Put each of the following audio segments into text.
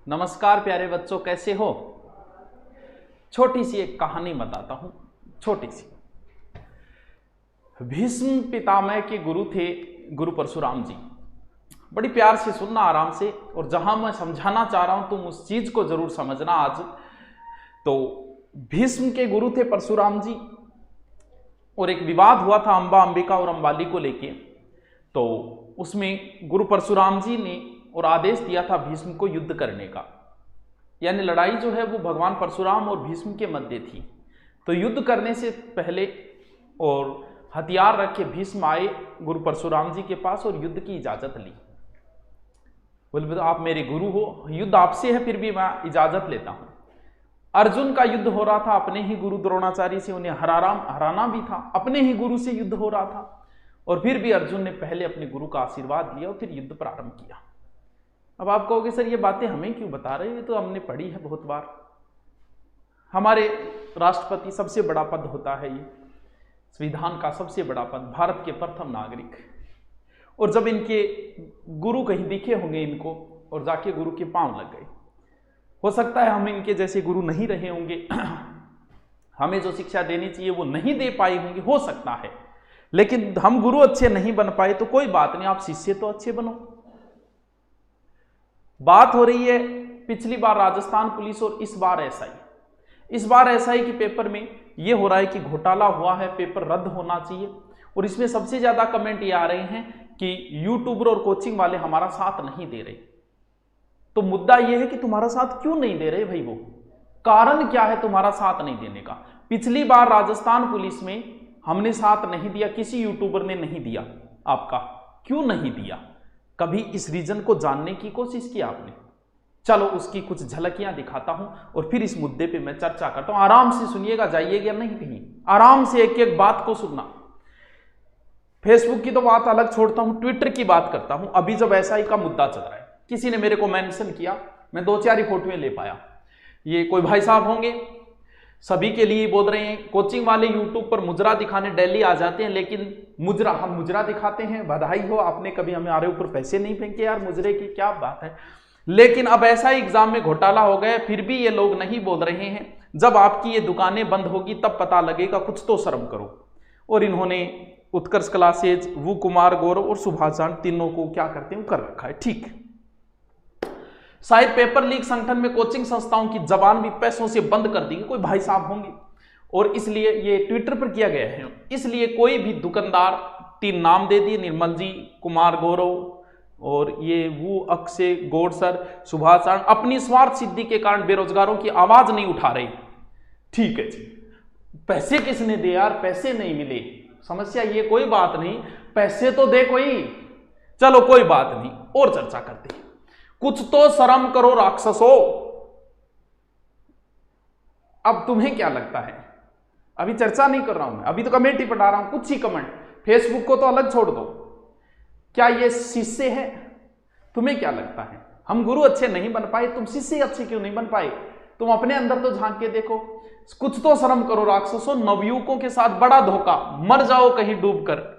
नमस्कार प्यारे बच्चों, कैसे हो। छोटी सी एक कहानी बताता हूं, छोटी सी। भीष्म पितामह के गुरु थे गुरु परशुराम जी। बड़ी प्यार से सुनना, आराम से, और जहां मैं समझाना चाह रहा हूं तुम उस चीज को जरूर समझना आज। तो भीष्म के गुरु थे परशुराम जी, और एक विवाद हुआ था अंबा, अंबिका और अंबाली को लेके। तो उसमें गुरु परशुराम जी ने और आदेश दिया था भीष्म को युद्ध करने का। यानी लड़ाई जो है वो भगवान परशुराम और भीष्म के मध्य थी। तो युद्ध करने से पहले और हथियार रखे भीष्म आए गुरु परशुराम जी के पास और युद्ध की इजाजत ली। बोले आप मेरे गुरु हो, युद्ध आपसे है, फिर भी मैं इजाजत लेता हूं। अर्जुन का युद्ध हो रहा था अपने ही गुरु द्रोणाचार्य से, उन्हें हराना भी था, अपने ही गुरु से युद्ध हो रहा था। और फिर भी अर्जुन ने पहले अपने गुरु का आशीर्वाद लिया और फिर युद्ध प्रारंभ किया। अब आप कहोगे सर ये बातें हमें क्यों बता रहे हैं, ये तो हमने पढ़ी है बहुत बार। हमारे राष्ट्रपति, सबसे बड़ा पद होता है ये, संविधान का सबसे बड़ा पद, भारत के प्रथम नागरिक। और जब इनके गुरु कहीं दिखे होंगे इनको और जाके गुरु के पांव लग गए। हो सकता है हम इनके जैसे गुरु नहीं रहे होंगे, हमें जो शिक्षा देनी चाहिए वो नहीं दे पाए होंगे, हो सकता है। लेकिन हम गुरु अच्छे नहीं बन पाए तो कोई बात नहीं, आप शिष्य तो अच्छे बनो। बात हो रही है पिछली बार राजस्थान पुलिस और इस बार एसआई। इस बार एसआई के पेपर में यह हो रहा है कि घोटाला हुआ है, पेपर रद्द होना चाहिए। और इसमें सबसे ज्यादा कमेंट ये आ रहे हैं कि यूट्यूबर और कोचिंग वाले हमारा साथ नहीं दे रहे। तो मुद्दा यह है कि तुम्हारा साथ क्यों नहीं दे रहे भाई, वो कारण क्या है तुम्हारा साथ नहीं देने का। पिछली बार राजस्थान पुलिस में हमने साथ नहीं दिया, किसी यूट्यूबर ने नहीं दिया आपका, क्यों नहीं दिया? कभी इस रीजन को जानने की कोशिश की आपने? चलो उसकी कुछ झलकियां दिखाता हूं और फिर इस मुद्दे पे मैं चर्चा करता हूं। आराम से सुनिएगा, जाइएगा नहीं कहीं, आराम से एक एक बात को सुनना। फेसबुक की तो बात अलग छोड़ता हूं, ट्विटर की बात करता हूं। अभी जब एसआई का मुद्दा चल रहा है, किसी ने मेरे को मेंशन किया, मैं 2-4 ही फोटोएं ले पाया। ये कोई भाई साहब होंगे, सभी के लिए बोल रहे हैं, कोचिंग वाले यूट्यूब पर मुजरा दिखाने दिल्ली आ जाते हैं, लेकिन मुजरा, हम मुजरा दिखाते हैं, बधाई हो, आपने कभी हमारे ऊपर पैसे नहीं फेंके यार मुजरे की, क्या बात है। लेकिन अब ऐसा एग्जाम में घोटाला हो गया, फिर भी ये लोग नहीं बोल रहे हैं। जब आपकी ये दुकानें बंद होगी तब पता लगेगा, कुछ तो शर्म करो। और इन्होंने उत्कर्ष क्लासेज, वो कुमार गौरव और सुभाष चांद, तीनों को क्या करते हैं कर रखा है। ठीक, शायद पेपर लीक संगठन में कोचिंग संस्थाओं की जबान भी पैसों से बंद कर दी, कोई भाई साहब होंगे, और इसलिए ये ट्विटर पर किया गया है। इसलिए कोई भी दुकानदार, 3 नाम दे दिए, निर्मल जी, कुमार गौरव और ये वो अक्षय गौड़ सर, सुभाष चांद, अपनी स्वार्थ सिद्धि के कारण बेरोजगारों की आवाज नहीं उठा रही। ठीक है जी, पैसे किसने दे यार, पैसे नहीं मिले, समस्या ये, कोई बात नहीं, पैसे तो दे कोई, चलो कोई बात नहीं, और चर्चा करते हैं। कुछ तो शर्म करो राक्षसों। अब तुम्हें क्या लगता है, अभी चर्चा नहीं कर रहा हूं मैं, अभी तो कमेंट ही पढ़ा रहा हूं, कुछ ही कमेंट, फेसबुक को तो अलग छोड़ दो। क्या ये शिष्य है? तुम्हें क्या लगता है, हम गुरु अच्छे नहीं बन पाए, तुम शिष्य अच्छे क्यों नहीं बन पाए? तुम अपने अंदर तो झांक के देखो। कुछ तो शर्म करो राक्षसों, नवयुवकों के साथ बड़ा धोखा, मर जाओ कहीं डूबकर।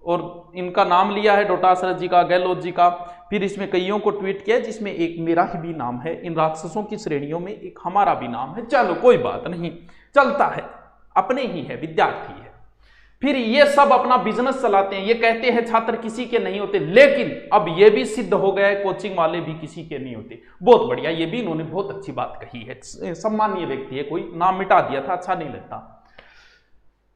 और इनका नाम लिया है डोटासरा जी का, गहलोत जी का, फिर इसमें कईयों को ट्वीट किया जिसमें एक मेरा ही भी नाम है। इन राक्षसों की श्रेणियों में एक हमारा भी नाम है। चलो कोई बात नहीं, चलता है, अपने ही है, विद्यार्थी है। फिर ये सब अपना बिजनेस चलाते हैं, ये कहते हैं छात्र किसी के नहीं होते, लेकिन अब ये भी सिद्ध हो गया है कोचिंग वाले भी किसी के नहीं होते। बहुत बढ़िया, ये भी इन्होंने बहुत अच्छी बात कही है, सम्मानीय व्यक्ति है, कोई नाम मिटा दिया था, अच्छा नहीं लगता।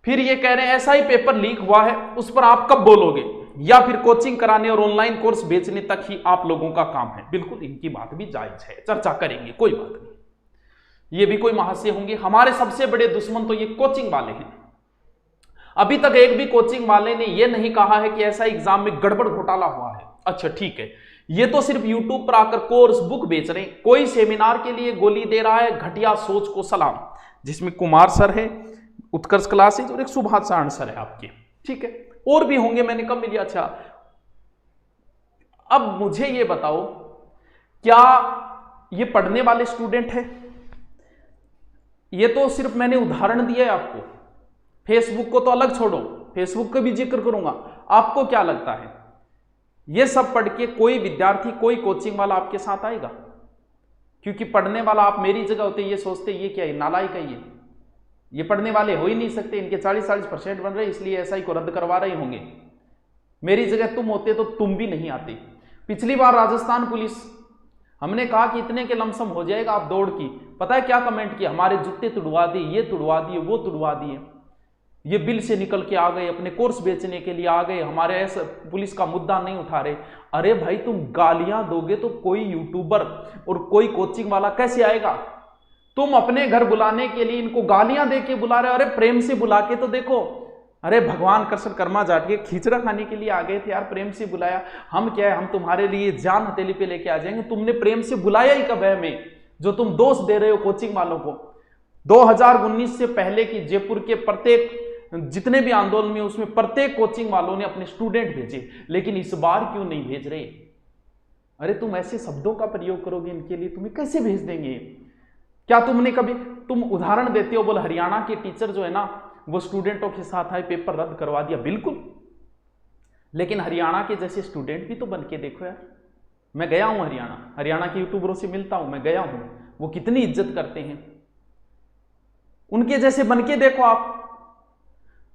फिर ये कह रहे हैं ऐसा ही पेपर लीक हुआ है, उस पर आप कब बोलोगे, या फिर कोचिंग कराने और ऑनलाइन कोर्स बेचने तक ही आप लोगों का काम है। बिल्कुल इनकी बात भी जायज है, चर्चा करेंगे, कोई बात नहीं। ये भी कोई महाशय होंगे, हमारे सबसे बड़े दुश्मन तो ये कोचिंग वाले हैं। अभी तक एक भी कोचिंग वाले ने ये नहीं कहा है कि ऐसा एग्जाम में गड़बड़ घोटाला हुआ है। अच्छा ठीक है, ये तो सिर्फ यूट्यूब पर आकर कोर्स बुक बेच रहे हैं, कोई सेमिनार के लिए गोली दे रहा है, घटिया सोच को सलाम। जिसमें कुमार सर है, उत्कर्ष क्लासेज, और एक सुभाष चांद सर है आपके, ठीक है, और भी होंगे, मैंने कब मिली। अच्छा अब मुझे ये बताओ, क्या ये पढ़ने वाले स्टूडेंट है? ये तो सिर्फ मैंने उदाहरण दिया है आपको, फेसबुक को तो अलग छोड़ो, फेसबुक का भी जिक्र करूंगा। आपको क्या लगता है, ये सब पढ़ के कोई विद्यार्थी, कोई कोचिंग वाला आपके साथ आएगा? क्योंकि पढ़ने वाला आप मेरी जगह होते ये सोचते ये क्या है, नालायक है ये पढ़ने वाले हो ही नहीं सकते, इनके 40-40% बन रहे इसलिए एसआई को रद्द करवा रहे होंगे। मेरी जगह तुम होते तो तुम भी नहीं आते। पिछली बार राजस्थान पुलिस, हमने कहा कि इतने के लमसम हो जाएगा, आप दौड़ की, पता है क्या कमेंट किया? हमारे जूते तुड़वा दिए, ये तुड़वा दिए, वो तुड़वा दिए, ये बिल से निकल के आ गए, अपने कोर्स बेचने के लिए आ गए, हमारे ऐसा पुलिस का मुद्दा नहीं उठा रहे। अरे भाई तुम गालियां दोगे तो कोई यूट्यूबर और कोई कोचिंग वाला कैसे आएगा? तुम अपने घर बुलाने के लिए इनको गालियां दे के बुला रहे हो। अरे प्रेम से बुला के तो देखो। अरे भगवान कृष्ण कर्मा जाट के खिचड़ा खाने के लिए आ गए थे यार, प्रेम से बुलाया। हम क्या है, हम तुम्हारे लिए जान हथेली पे लेके आ जाएंगे। तुमने प्रेम से बुलाया ही कब है हमें, जो तुम दोष दे रहे हो कोचिंग वालों को? 2019 से पहले की जयपुर के प्रत्येक जितने भी आंदोलन में उसमें प्रत्येक कोचिंग वालों ने अपने स्टूडेंट भेजे, लेकिन इस बार क्यों नहीं भेज रहे? अरे तुम ऐसे शब्दों का प्रयोग करोगे इनके लिए, तुम्हें कैसे भेज देंगे? क्या तुमने कभी, तुम उदाहरण देते हो, बोल हरियाणा के टीचर जो है ना वो स्टूडेंटों के साथ आए, पेपर रद्द करवा दिया। बिल्कुल, लेकिन हरियाणा के जैसे स्टूडेंट भी तो बन के देखो यार। मैं गया हूं हरियाणा के यूट्यूबरों से मिलता हूं, मैं गया हूं, वो कितनी इज्जत करते हैं। उनके जैसे बन के देखो आप।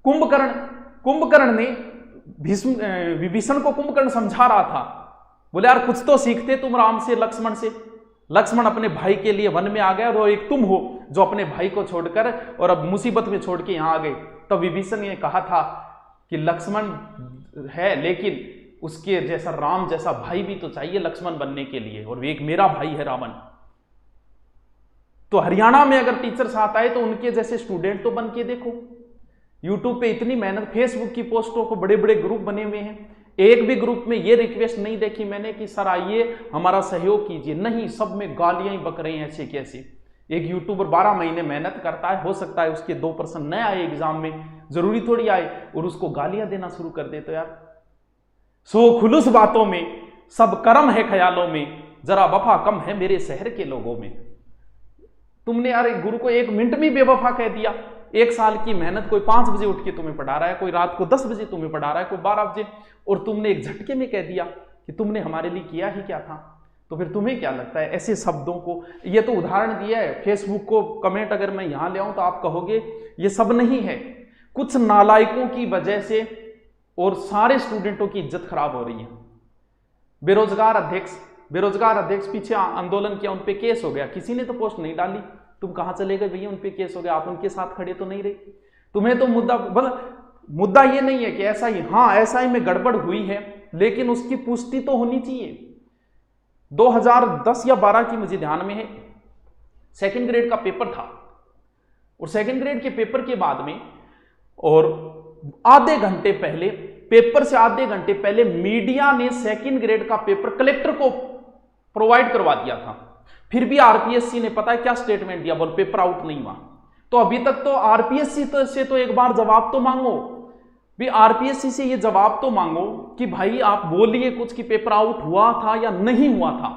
कुंभकर्ण ने विभीषण को कुंभकर्ण समझा रहा था, बोले यार कुछ तो सीखते तुम राम से, लक्ष्मण से। लक्ष्मण अपने भाई के लिए वन में आ गया और एक तुम हो जो अपने भाई को छोड़कर और अब मुसीबत में छोड़ के यहां आ गए। तब विभीषण ने कहा था कि लक्ष्मण है लेकिन उसके जैसा राम जैसा भाई भी तो चाहिए लक्ष्मण बनने के लिए, और एक मेरा भाई है रावण। तो हरियाणा में अगर टीचर साथ आए तो उनके जैसे स्टूडेंट तो बन के देखो। यूट्यूब पे इतनी मेहनत, फेसबुक की पोस्टों को बड़े बड़े ग्रुप बने हुए हैं, एक भी ग्रुप में ये रिक्वेस्ट नहीं देखी मैंने कि सर आइए हमारा सहयोग कीजिए। नहीं, सब में गालियां ही बक रही हैं ऐसे कैसे। एक यूट्यूबर 12 महीने मेहनत करता है, हो सकता है उसके 2% न आए एग्जाम में, जरूरी थोड़ी आए, और उसको गालियां देना शुरू कर दे। तो यार सो खुलूस बातों में सब कर्म है ख्यालों में, जरा वफा कम है मेरे शहर के लोगों में। तुमने यार एक गुरु को 1 मिनट में बेवफा कह दिया। 1 साल की मेहनत, कोई 5 बजे उठ के तुम्हें पढ़ा रहा है, कोई रात को 10 बजे तुम्हें पढ़ा रहा है, कोई 12 बजे, और तुमने एक झटके में कह दिया कि तुमने हमारे लिए किया ही क्या था। तो फिर तुम्हें क्या लगता है ऐसे शब्दों को? ये तो उदाहरण दिया है, फेसबुक को कमेंट अगर मैं यहां ले आऊं तो आप कहोगे ये सब नहीं है, कुछ नालायकों की वजह से और सारे स्टूडेंटों की इज्जत खराब हो रही है। बेरोजगार अध्यक्ष पीछे आंदोलन किया, उनपे केस हो गया, किसी ने तो पोस्ट नहीं डाली, तुम कहां चले गए भैया? उनपे केस हो गया, आप उनके साथ खड़े तो नहीं रहे। तुम्हें तो मुद्दा ये नहीं है कि ऐसा ही, हाँ ऐसा ही में गड़बड़ हुई है, लेकिन उसकी पुष्टि तो होनी चाहिए। 2010 या 12 की मुझे ध्यान में है, 2nd ग्रेड का पेपर था, और 2nd ग्रेड के पेपर के बाद में और आधे घंटे पहले, पेपर से आधे घंटे पहले मीडिया ने 2nd ग्रेड का पेपर कलेक्टर को प्रोवाइड करवा दिया था। फिर भी आरपीएससी ने पता है क्या स्टेटमेंट दिया? बोल पेपर आउट नहीं हुआ। तो अभी तक तो आरपीएससी से तो एक बार जवाब तो मांगो भी, आरपीएससी से ये जवाब तो मांगो कि भाई आप बोलिए कुछ कि पेपर आउट हुआ था या नहीं हुआ था,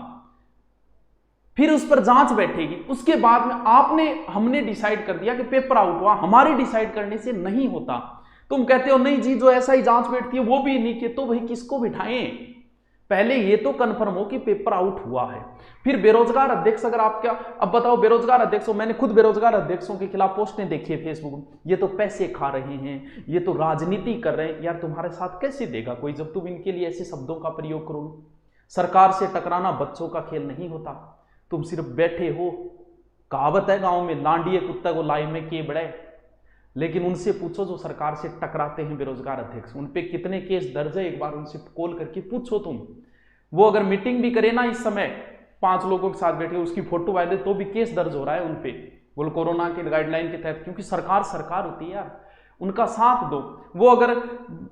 फिर उस पर जांच बैठेगी। उसके बाद में हमने डिसाइड कर दिया कि पेपर आउट हुआ, हमारे डिसाइड करने से नहीं होता। तुम कहते हो नहीं जी, जो ऐसा ही जांच बैठती है वो भी नहीं किए, तो भाई किसको बिठाएं? पहले ये तो कंफर्म हो कि पेपर आउट हुआ है। फिर बेरोजगार अध्यक्ष, अगर आप क्या, अब बताओ बेरोजगार अध्यक्षों, मैंने खुद बेरोजगार अध्यक्षों के खिलाफ पोस्टें देखी है फेसबुक में, ये तो पैसे खा रहे हैं, ये तो राजनीति कर रहे हैं। यार तुम्हारे साथ कैसे देगा कोई जब तुम इनके लिए ऐसे शब्दों का प्रयोग करोगे? सरकार से टकराना बच्चों का खेल नहीं होता, तुम सिर्फ बैठे हो। कहावत है गांव में, लांडिये कुत्ता को लाई में के बड़े। लेकिन उनसे पूछो जो सरकार से टकराते हैं बेरोजगार अध्यक्ष, उन पे कितने केस दर्ज है, एक बार उनसे कॉल करके पूछो तुम। वो अगर मीटिंग भी करे ना इस समय 5 लोगों के साथ बैठे, उसकी फोटो वायरल, तो भी केस दर्ज हो रहा है उनपे, बोल कोरोना के गाइडलाइन के तहत, क्योंकि सरकार होती है यार, उनका साथ दो। वो अगर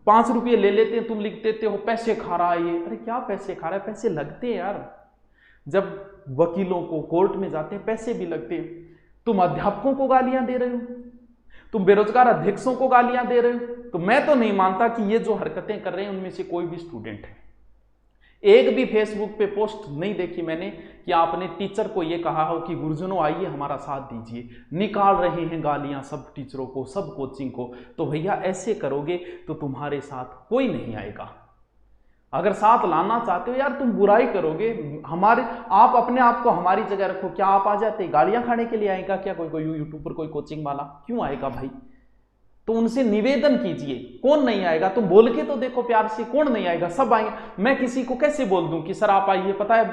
5 रुपये ले लेते हैं, तुम लिख देते हो पैसे खा रहा है ये। अरे क्या पैसे खा रहा है? पैसे लगते हैं यार, जब वकीलों को कोर्ट में जाते हैं पैसे भी लगते हैं। तुम अध्यापकों को गालियां दे रहे हो, तुम बेरोजगार अध्यक्षों को गालियां दे रहे हो। तो मैं तो नहीं मानता कि ये जो हरकतें कर रहे हैं उनमें से कोई भी स्टूडेंट है। एक भी फेसबुक पे पोस्ट नहीं देखी मैंने कि आपने टीचर को ये कहा हो कि गुरुजनों आइए हमारा साथ दीजिए। निकाल रहे हैं गालियां सब टीचरों को, सब कोचिंग को। तो भैया ऐसे करोगे तो तुम्हारे साथ कोई नहीं आएगा। अगर साथ लाना चाहते हो यार, तुम बुराई करोगे हमारे, आप अपने आप को हमारी जगह रखो, क्या आप आ जाते गालियां खाने के लिए आएगा क्या कोई यूट्यूबर, कोई कोचिंग वाला? क्यों आएगा भाई? तो उनसे निवेदन कीजिए, कौन नहीं आएगा? तुम बोल के तो देखो प्यार से, कौन नहीं आएगा? सब आएंगे। मैं किसी को कैसे बोल दूं कि सर आप आइए? पता है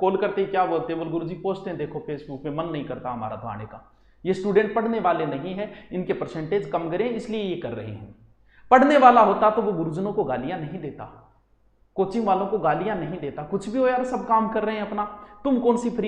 कॉल करते ही क्या बोलते हैं? बोल गुरुजी पोस्टें देखो फेसबुक पे, मन नहीं करता हमारा तो आने का। ये स्टूडेंट पढ़ने वाले नहीं है, इनके परसेंटेज कम करें इसलिए ये कर रहे हैं। पढ़ने वाला होता तो वो गुरुजनों को गालियां नहीं देता, कोचिंग वालों को गालियां नहीं देता। कुछ भी हो यार, सब काम कर रहे हैं अपना, तुम कौन सी फ्री